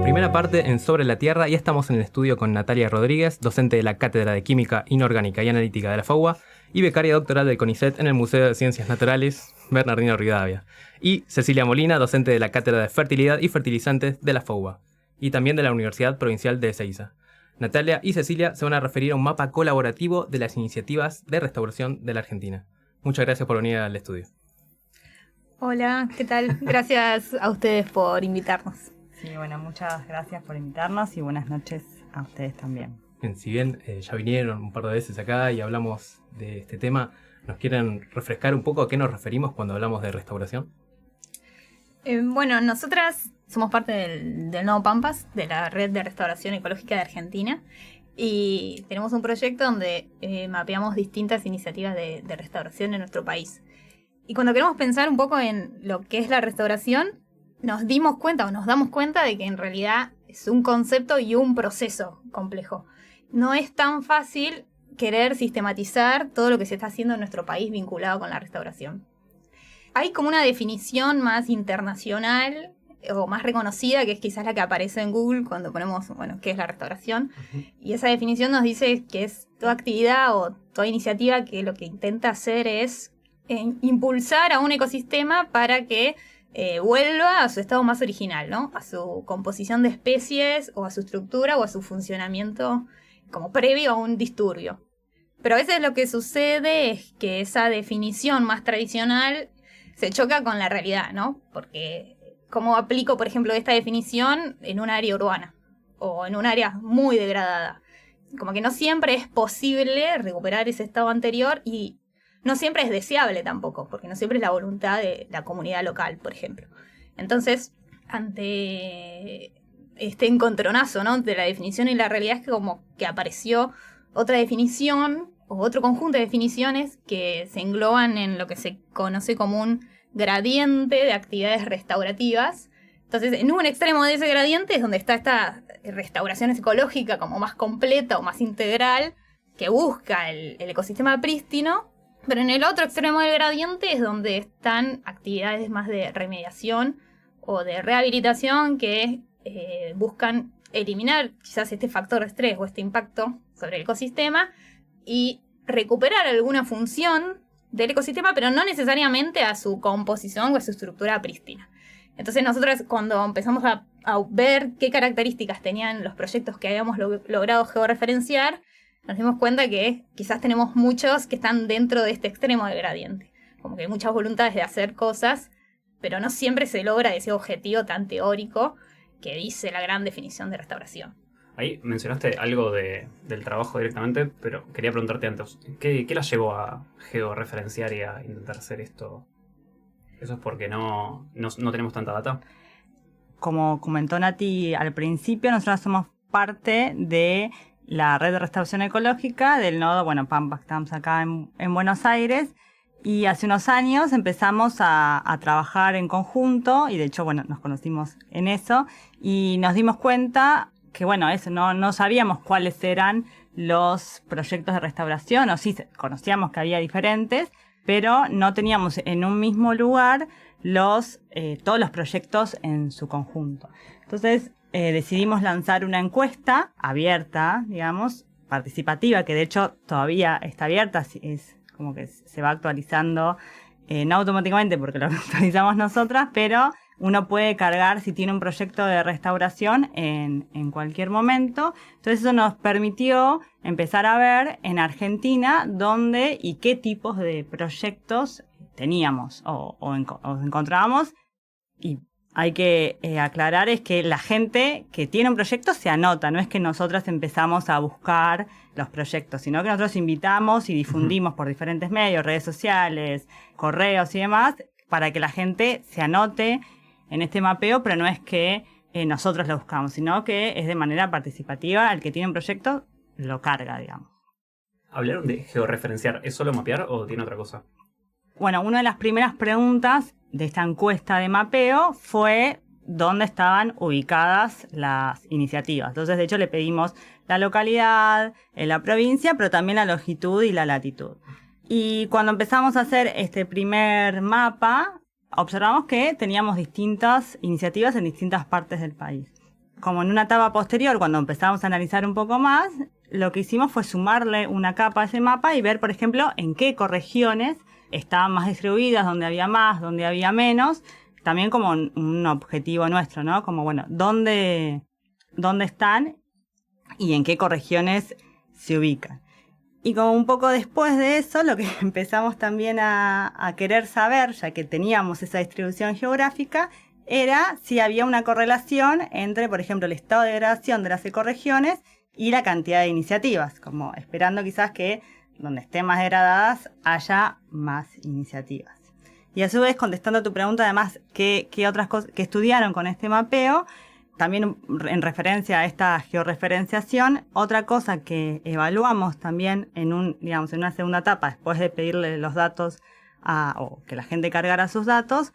Primera parte en Sobre la Tierra, y estamos en el estudio con Natalia Rodríguez, docente de la Cátedra de Química Inorgánica y Analítica de la FAUBA y becaria doctoral del CONICET en el Museo de Ciencias Naturales Bernardino Rivadavia, y Cecilia Molina, docente de la Cátedra de Fertilidad y Fertilizantes de la FAUBA y también de la Universidad Provincial de Ezeiza. Natalia y Cecilia se van a referir a un mapa colaborativo de las iniciativas de restauración de la Argentina. Muchas gracias por venir al estudio. Hola, ¿qué tal? Gracias a ustedes por invitarnos. Sí, bueno, muchas gracias por invitarnos y buenas noches a ustedes también. Bien, si bien ya vinieron un par de veces acá y hablamos de este tema, ¿nos quieren refrescar un poco a qué nos referimos cuando hablamos de restauración? Bueno, nosotras somos parte del Nodo Pampas, de la Red de Restauración Ecológica de Argentina, y tenemos un proyecto donde mapeamos distintas iniciativas de restauración en nuestro país. Y cuando queremos pensar un poco en lo que es la restauración, nos damos cuenta de que en realidad es un concepto y un proceso complejo. No es tan fácil querer sistematizar todo lo que se está haciendo en nuestro país vinculado con la restauración. Hay como una definición más internacional o más reconocida, que es quizás la que aparece en Google cuando ponemos, ¿qué es la restauración? Y esa definición nos dice que es toda actividad o toda iniciativa que lo que intenta hacer es impulsar a un ecosistema para que vuelva a su estado más original, ¿no? A su composición de especies o a su estructura o a su funcionamiento como previo a un disturbio. Pero a veces lo que sucede es que esa definición más tradicional se choca con la realidad, ¿no? Porque ¿cómo aplico, por ejemplo, esta definición en un área urbana o en un área muy degradada? Como que no siempre es posible recuperar ese estado anterior y no siempre es deseable tampoco, porque no siempre es la voluntad de la comunidad local, por ejemplo. Entonces, ante este encontronazo, ¿no?, de la definición y la realidad, es que como que apareció otra definición o otro conjunto de definiciones que se engloban en lo que se conoce como un gradiente de actividades restaurativas. Entonces, en un extremo de ese gradiente es donde está esta restauración ecológica como más completa o más integral, que busca el ecosistema prístino. Pero en el otro extremo del gradiente es donde están actividades más de remediación o de rehabilitación que buscan eliminar quizás este factor de estrés o este impacto sobre el ecosistema y recuperar alguna función del ecosistema, pero no necesariamente a su composición o a su estructura prístina. Entonces nosotros, cuando empezamos a ver qué características tenían los proyectos que habíamos logrado georreferenciar, nos dimos cuenta que quizás tenemos muchos que están dentro de este extremo del gradiente. Como que hay muchas voluntades de hacer cosas, pero no siempre se logra ese objetivo tan teórico que dice la gran definición de restauración. Ahí mencionaste algo del trabajo directamente, pero quería preguntarte antes, ¿qué las llevó a georreferenciar y a intentar hacer esto? ¿Eso es porque no tenemos tanta data? Como comentó Nati al principio, nosotros somos parte de la Red de Restauración Ecológica del nodo, Pampas, estamos acá en Buenos Aires, y hace unos años empezamos a trabajar en conjunto, y de hecho, nos conocimos en eso, y nos dimos cuenta que, eso, no sabíamos cuáles eran los proyectos de restauración, o sí conocíamos que había diferentes, pero no teníamos en un mismo lugar todos los proyectos en su conjunto. Entonces, decidimos lanzar una encuesta abierta, participativa, que de hecho todavía está abierta, es como que se va actualizando, no automáticamente porque lo actualizamos nosotras, pero uno puede cargar si tiene un proyecto de restauración en cualquier momento. Entonces eso nos permitió empezar a ver en Argentina dónde y qué tipos de proyectos teníamos o encontrábamos. Y hay que aclarar es que la gente que tiene un proyecto se anota, no es que nosotras empezamos a buscar los proyectos, sino que nosotros invitamos y difundimos por diferentes medios, redes sociales, correos y demás, para que la gente se anote en este mapeo, pero no es que nosotros lo buscamos, sino que es de manera participativa, el que tiene un proyecto lo carga, digamos. ¿Hablaron de georreferenciar? ¿Es solo mapear o tiene otra cosa? Bueno, una de las primeras preguntas de esta encuesta de mapeo fue dónde estaban ubicadas las iniciativas. Entonces, de hecho, le pedimos la localidad, la provincia, pero también la longitud y la latitud. Y cuando empezamos a hacer este primer mapa, observamos que teníamos distintas iniciativas en distintas partes del país. como en una etapa posterior, cuando empezamos a analizar un poco más, lo que hicimos fue sumarle una capa a ese mapa y ver, por ejemplo, en qué ecorregiones estaban más distribuidas, dónde había más, dónde había menos, también como un objetivo nuestro, ¿no? Como, bueno, dónde están y en qué ecorregiones se ubican. Y como un poco después de eso, lo que empezamos también a querer saber, ya que teníamos esa distribución geográfica, era si había una correlación entre, por ejemplo, el estado de degradación de las ecorregiones y la cantidad de iniciativas, como esperando quizás que donde estén más degradadas haya más iniciativas. Y a su vez, contestando a tu pregunta, además, ¿qué otras cosas que estudiaron con este mapeo? También en referencia a esta georreferenciación, otra cosa que evaluamos también en una segunda etapa, después de pedirle los datos o que la gente cargara sus datos,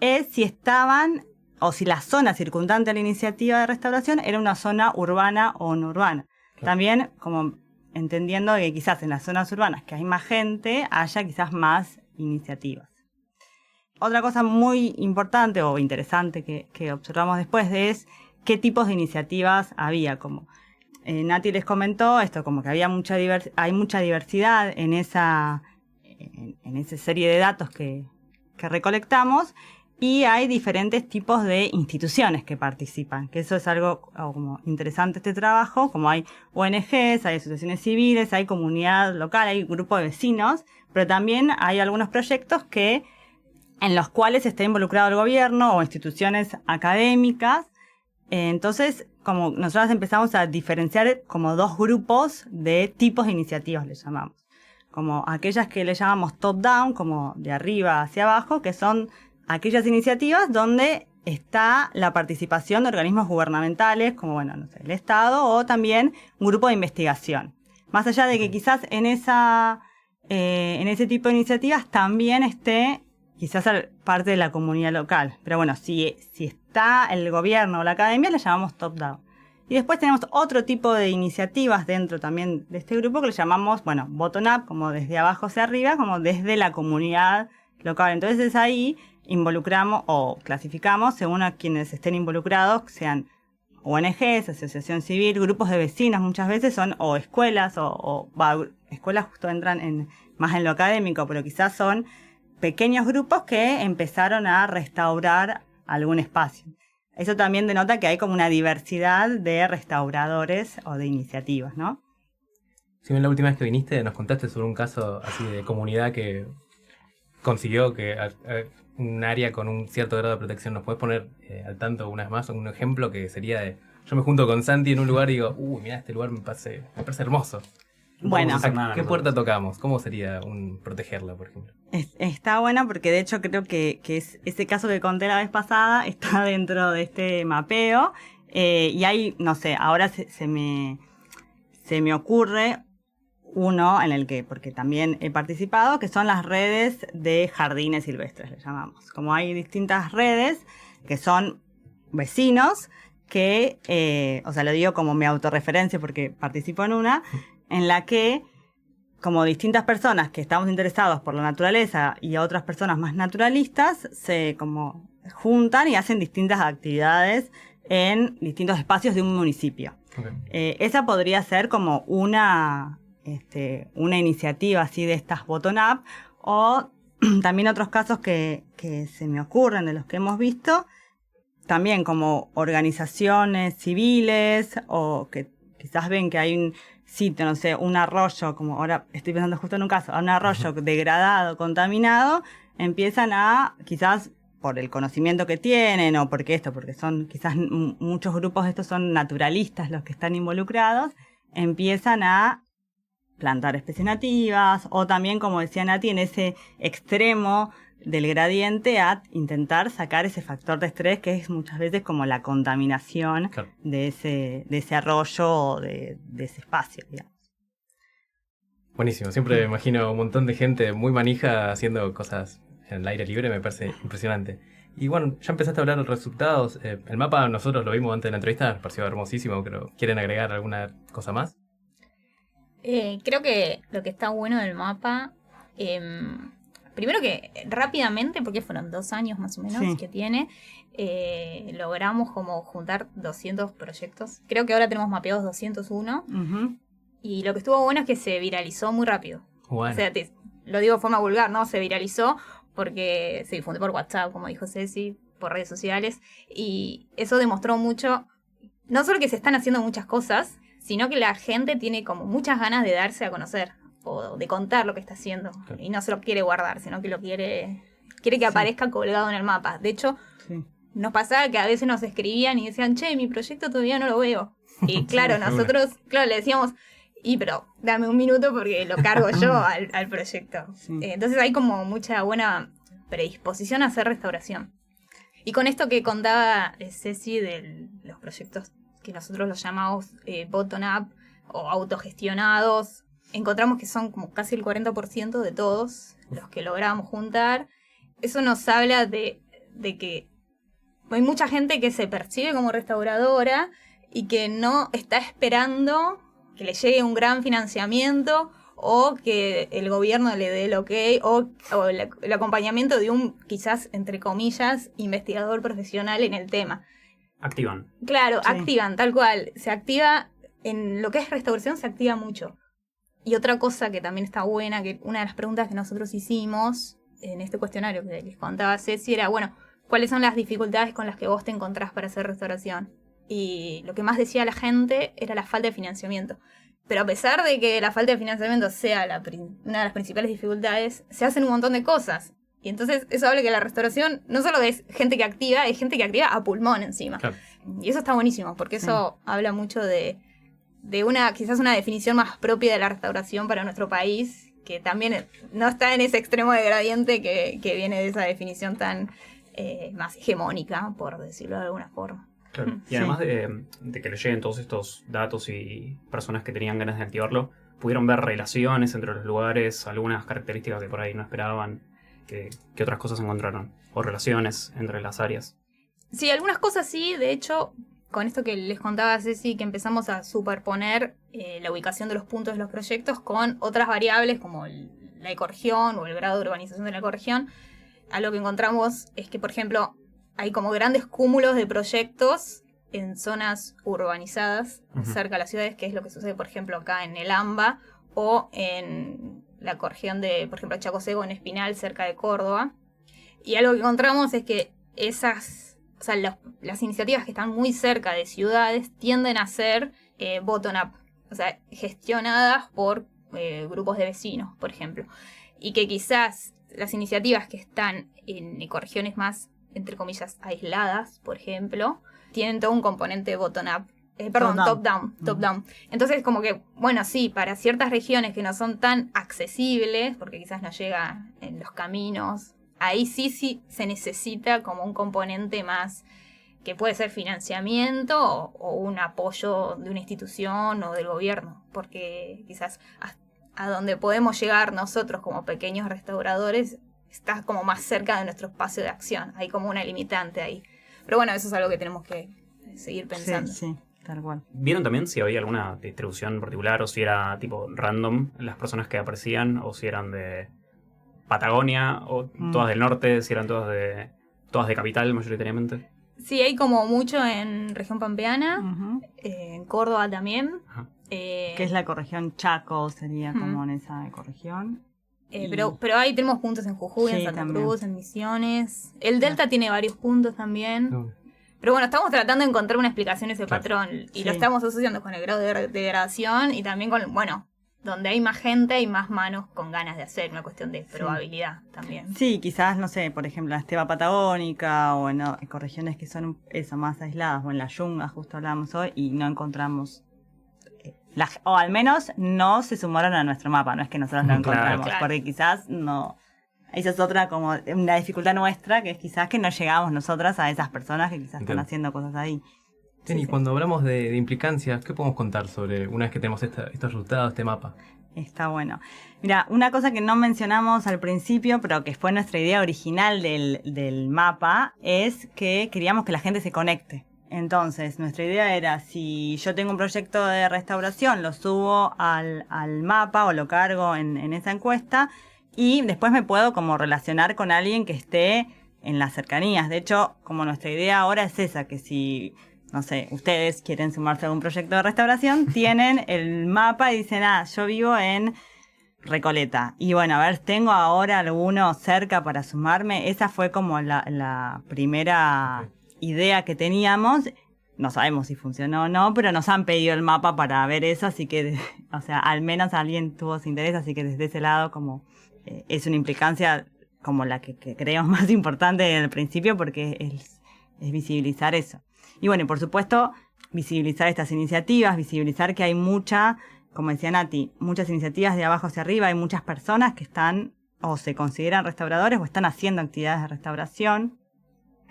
es si estaban o si la zona circundante a la iniciativa de restauración era una zona urbana o no urbana. Claro. También como entendiendo que quizás en las zonas urbanas que hay más gente, haya quizás más iniciativas. Otra cosa muy importante o interesante que observamos después es qué tipos de iniciativas había. Como Nati les comentó, esto como que hay mucha diversidad en esa serie de datos que recolectamos, y hay diferentes tipos de instituciones que participan, que eso es algo como interesante este trabajo, como hay ONGs, hay asociaciones civiles, hay comunidad local, hay grupo de vecinos, pero también hay algunos proyectos en los cuales está involucrado el gobierno o instituciones académicas. Entonces, como nosotros empezamos a diferenciar como dos grupos de tipos de iniciativas, les llamamos. Como aquellas que le llamamos top-down, como de arriba hacia abajo, que son aquellas iniciativas donde está la participación de organismos gubernamentales, como el Estado, o también un grupo de investigación. Más allá de que quizás en ese tipo de iniciativas también esté quizás parte de la comunidad local. Pero bueno, si está el gobierno o la academia, le llamamos top-down. Y después tenemos otro tipo de iniciativas dentro también de este grupo que le llamamos, bottom-up, como desde abajo hacia arriba, como desde la comunidad local. Entonces ahí involucramos o clasificamos según a quienes estén involucrados, sean ONGs, asociación civil, grupos de vecinos, muchas veces son o escuelas, escuelas justo entran más en lo académico, pero quizás son pequeños grupos que empezaron a restaurar algún espacio. Eso también denota que hay como una diversidad de restauradores o de iniciativas, ¿no? Si bien la última vez que viniste nos contaste sobre un caso así de comunidad que consiguió que un área con un cierto grado de protección. ¿Nos podés poner al tanto una vez más un ejemplo que sería de... Yo me junto con Santi en un lugar y digo, mirá, este lugar me parece hermoso. Bueno, ¿qué puerta tocamos? ¿Cómo sería protegerla, por ejemplo? Está buena porque de hecho creo que ese caso que conté la vez pasada está dentro de este mapeo. Y hay, no sé, ahora se me ocurre uno en el que, porque también he participado, que son las redes de jardines silvestres, le llamamos. Como hay distintas redes que son vecinos que, lo digo como mi autorreferencia porque participo en una, en la que como distintas personas que estamos interesados por la naturaleza y otras personas más naturalistas se como juntan y hacen distintas actividades en distintos espacios de un municipio. Okay. Esa podría ser como una iniciativa así de estas bottom-up, o también otros casos que se me ocurren de los que hemos visto, también como organizaciones civiles o que quizás ven que hay un sitio, no sé, un arroyo, como ahora estoy pensando justo en un caso, un arroyo degradado, contaminado, empiezan a, quizás por el conocimiento que tienen o porque son quizás muchos grupos de estos son naturalistas los que están involucrados, empiezan a plantar especies nativas o también, como decía Nati, en ese extremo del gradiente a intentar sacar ese factor de estrés que es muchas veces como la contaminación, claro, de ese arroyo o de ese espacio, digamos. Buenísimo, siempre me imagino un montón de gente muy manija haciendo cosas en el aire libre, me parece impresionante. Y bueno, ya empezaste a hablar de los resultados. El mapa nosotros lo vimos antes de la entrevista, nos pareció hermosísimo, pero ¿quieren agregar alguna cosa más? Creo que lo que está bueno del mapa, primero que rápidamente, porque fueron 2 años más o menos Sí. que tiene, logramos como juntar 200 proyectos. Creo que ahora tenemos mapeados 201. Ujú. Y lo que estuvo bueno es que se viralizó muy rápido. Bueno, O sea, lo digo de forma vulgar, ¿no? Se viralizó porque se difundió por WhatsApp, como dijo Ceci, por redes sociales. Y eso demostró mucho, no solo que se están haciendo muchas cosas, sino que la gente tiene como muchas ganas de darse a conocer o de contar lo que está haciendo. Claro. Y no se lo quiere guardar, sino que lo quiere que aparezca colgado en el mapa. De hecho, Sí. nos pasaba que a veces nos escribían y decían, che, mi proyecto todavía no lo veo. Y claro, Sí, nosotros, claro, le decíamos, pero dame un minuto porque lo cargo yo al proyecto. Sí. Entonces hay como mucha buena predisposición a hacer restauración. Y con esto que contaba Ceci de los proyectos que nosotros los llamamos bottom-up o autogestionados, encontramos que son como casi el 40% de todos los que logramos juntar. Eso nos habla de que hay mucha gente que se percibe como restauradora y que no está esperando que le llegue un gran financiamiento o que el gobierno le dé el ok o el acompañamiento de un, quizás, entre comillas, investigador profesional en el tema. Activan. Claro, Sí. activan, tal cual. Se activa, en lo que es restauración se activa mucho. Y otra cosa que también está buena, que una de las preguntas que nosotros hicimos en este cuestionario que les contaba Ceci era, bueno, ¿cuáles son las dificultades con las que vos te encontrás para hacer restauración? Y lo que más decía la gente era la falta de financiamiento. Pero a pesar de que la falta de financiamiento sea una de las principales dificultades, se hacen un montón de cosas. Y entonces eso habla que la restauración no solo es gente que activa, es gente que activa a pulmón encima. claro. Y eso está buenísimo, porque eso habla mucho de quizás una definición más propia de la restauración para nuestro país, que también no está en ese extremo de gradiente que viene de esa definición tan más hegemónica, por decirlo de alguna forma. Claro. Y Sí. además de que le lleguen todos estos datos y personas que tenían ganas de activarlo, pudieron ver relaciones entre los lugares, algunas características que por ahí no esperaban, que otras cosas encontraron, o relaciones entre las áreas. Sí, algunas cosas sí, de hecho, con esto que les contaba a Ceci, que empezamos a superponer la ubicación de los puntos de los proyectos con otras variables como la ecorregión o el grado de urbanización de la ecorregión, algo que encontramos es que, por ejemplo, hay como grandes cúmulos de proyectos en zonas urbanizadas, Ujú. cerca de las ciudades, que es lo que sucede, por ejemplo, acá en el AMBA o en la ecorregión de, por ejemplo, Chaco Seco, en Espinal, cerca de Córdoba. Y algo que encontramos es que las iniciativas que están muy cerca de ciudades tienden a ser bottom-up, o sea, gestionadas por grupos de vecinos, por ejemplo. Y que quizás las iniciativas que están en ecorregiones más, entre comillas, aisladas, por ejemplo, tienen todo un componente bottom-up. Top-down. Entonces, como que, bueno, sí, para ciertas regiones que no son tan accesibles, porque quizás no llega en los caminos, ahí sí se necesita como un componente más que puede ser financiamiento o un apoyo de una institución o del gobierno, porque quizás a donde podemos llegar nosotros como pequeños restauradores está como más cerca de nuestro espacio de acción, hay como una limitante ahí. Pero bueno, eso es algo que tenemos que seguir pensando. Sí, sí, tal cual. ¿Vieron también si había alguna distribución particular o si era tipo random las personas que aparecían o si eran de Patagonia o todas del norte, si eran todas de capital mayoritariamente? Sí, hay como mucho en región pampeana, Ujú. en Córdoba también. Ajá. Que es la ecorregión Chaco, sería Ujú. como en esa ecorregión. Y- Pero ahí tenemos puntos en Jujuy, Sí, en Santa también. Cruz, en Misiones. El Delta tiene varios puntos también. No. Pero bueno, estamos tratando de encontrar una explicación a ese Claro. patrón. Y Sí. lo estamos asociando con el grado de degradación y también con, bueno, donde hay más gente hay más manos con ganas de hacer. Una cuestión de probabilidad también. Sí, quizás, no sé, por ejemplo, la estepa patagónica o en ecorregiones que son eso, más aisladas, o en la yunga, justo hablábamos hoy, y no encontramos, o al menos no se sumaron a nuestro mapa, no es que nosotros lo Claro, encontramos, claro. porque quizás no. Esa es otra como una dificultad nuestra, que es quizás que no llegamos nosotras a esas personas que quizás están Entiendo. haciendo cosas ahí. Jenny, sí. cuando hablamos de implicancias, ¿qué podemos contar sobre una vez que tenemos estos resultados, este mapa? Está bueno. Mira, una cosa que no mencionamos al principio, pero que fue nuestra idea original del mapa, es que queríamos que la gente se conecte. Entonces, nuestra idea era, si yo tengo un proyecto de restauración, lo subo al mapa o lo cargo en esa encuesta y después me puedo como relacionar con alguien que esté en las cercanías. De hecho, como nuestra idea ahora es esa, que si, no sé, ustedes quieren sumarse a algún proyecto de restauración, tienen el mapa y dicen, yo vivo en Recoleta. Y bueno, a ver, ¿tengo ahora alguno cerca para sumarme? Esa fue como la primera idea que teníamos. No sabemos si funcionó o no, pero nos han pedido el mapa para ver eso, así que, o sea, al menos alguien tuvo ese interés, así que desde ese lado como es una implicancia como la que creemos más importante en el principio, porque es visibilizar eso. Y bueno, y por supuesto, visibilizar estas iniciativas, visibilizar que hay como decía Nati, muchas iniciativas de abajo hacia arriba, hay muchas personas que están o se consideran restauradores o están haciendo actividades de restauración.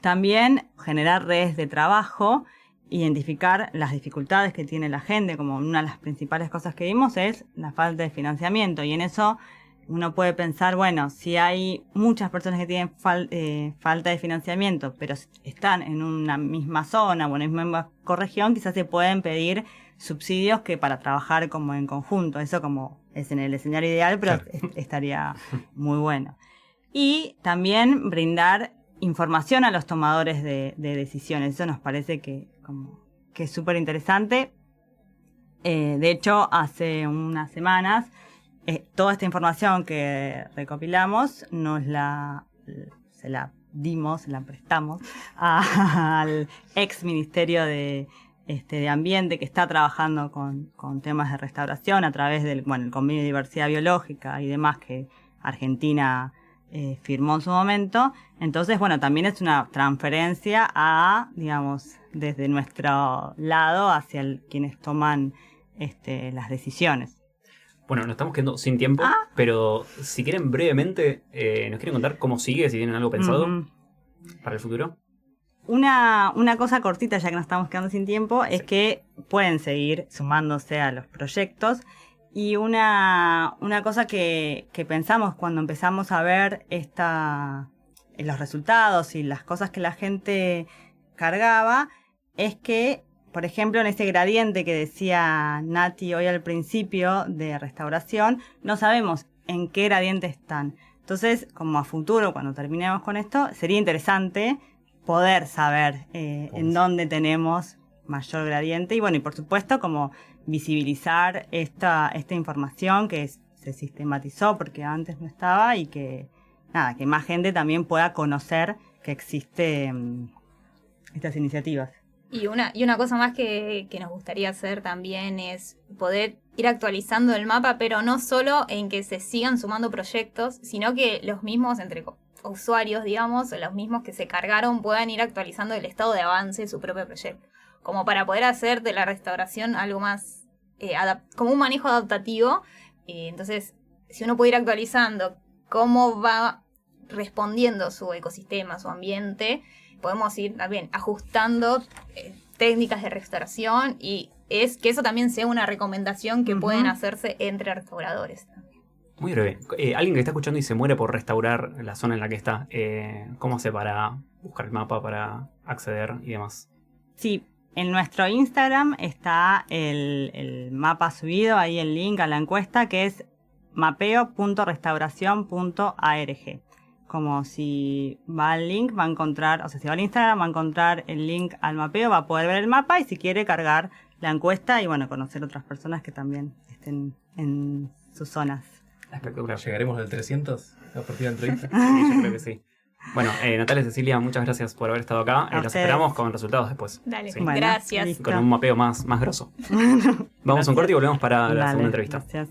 También generar redes de trabajo, identificar las dificultades que tiene la gente, como una de las principales cosas que vimos es la falta de financiamiento, y en eso uno puede pensar, bueno, si hay muchas personas que tienen falta de financiamiento, pero están en una misma zona o en una misma ecorregión, quizás se pueden pedir subsidios que para trabajar como en conjunto. Eso como es en el escenario ideal, pero estaría muy bueno. Y también brindar información a los tomadores de decisiones. Eso nos parece que es súper interesante. De hecho, hace unas semanas, toda esta información que recopilamos se la prestamos al ex Ministerio de Ambiente, que está trabajando con temas de restauración a través del el Convenio de Diversidad Biológica y demás que Argentina firmó en su momento. Entonces, bueno, también es una transferencia digamos, desde nuestro lado hacia quienes toman las decisiones. Bueno, nos estamos quedando sin tiempo, pero si quieren brevemente, ¿nos quieren contar cómo sigue, si tienen algo pensado para el futuro? Una cosa cortita, ya que nos estamos quedando sin tiempo, es que pueden seguir sumándose a los proyectos. Y una cosa que pensamos cuando empezamos a ver los resultados y las cosas que la gente cargaba, es que, por ejemplo, en ese gradiente que decía Nati hoy al principio de restauración, no sabemos en qué gradiente están. Entonces, como a futuro, cuando terminemos con esto, sería interesante poder saber en dónde tenemos mayor gradiente. Y bueno, y por supuesto, como visibilizar esta información que se sistematizó porque antes no estaba, y que más gente también pueda conocer que existen estas iniciativas. Y una cosa más que nos gustaría hacer también es poder ir actualizando el mapa, pero no solo en que se sigan sumando proyectos, sino que los mismos usuarios, digamos, los mismos que se cargaron, puedan ir actualizando el estado de avance de su propio proyecto, como para poder hacer de la restauración algo más como un manejo adaptativo. Entonces, si uno puede ir actualizando cómo va respondiendo su ecosistema, su ambiente, podemos ir también ajustando técnicas de restauración, y es que eso también sea una recomendación que pueden hacerse entre restauradores. Muy breve. Alguien que está escuchando y se muere por restaurar la zona en la que está, ¿cómo hace para buscar el mapa, para acceder y demás? Sí, en nuestro Instagram está el mapa subido, ahí el link a la encuesta, que es mapeo.restauración.org. Como si va al link, va a encontrar, o sea, si va al Instagram, va a encontrar el link al mapeo, va a poder ver el mapa, y si quiere cargar la encuesta y, bueno, conocer otras personas que también estén en sus zonas. Espectacular. ¿Llegaremos al 300 a partir de la entrevista? Sí, yo creo que sí. Bueno, Natalia, Cecilia, muchas gracias por haber estado acá. Los esperamos con resultados después. Dale, Sí. bueno, gracias. Listo. Con un mapeo más grosso. Vamos a un corte y volvemos para la segunda entrevista. Gracias.